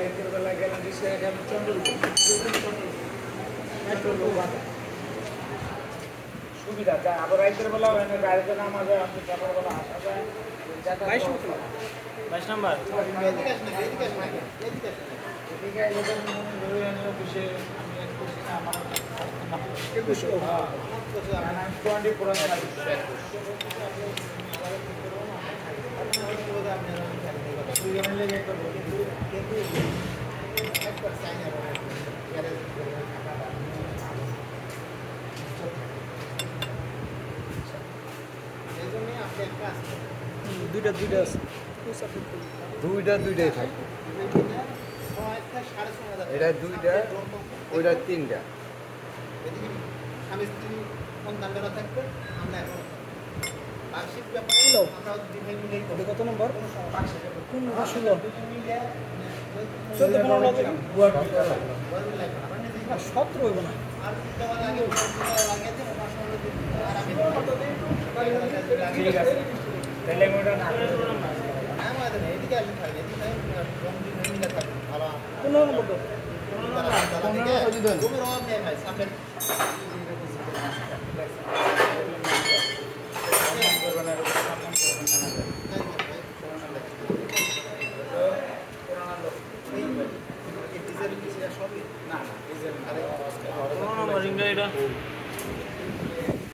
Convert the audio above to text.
রাতের বেলা গেলাম রিক্সা গেলাম সুবিধা যায় আবার রাতের বেলা গাড়িতে নামা যায় আপনি সকালবেলা আসা যায় 22 নম্বর এদিকে এলাকার ধরে আনার বিষয়ে আমি এক করছি না আমার 21 হ্যাঁ 20 পুরো না দুজনে লেগে একটা কিন্তু একটা সাইন হবে দুইটা আছে দুইটাই থাকবে এটা দুইটা ওইটা তিনটা স্বামী স্ত্রী সন্তানরা থাকবে আমরা এখন বার্ষিক ব্যাপারে আমরা দুই মিলে কত নম্বর কোন আসলে 17 হইব না আর দেওয়ার আগে লাগাইতে ঠিক আছে তাহলে মোটা না আমাদের এদিকে আসলে থাকে এদিকে মিলে থাকে ভালো কোন নম্বর তো 15 তুমি রব নেই ভাই সামনে করবেন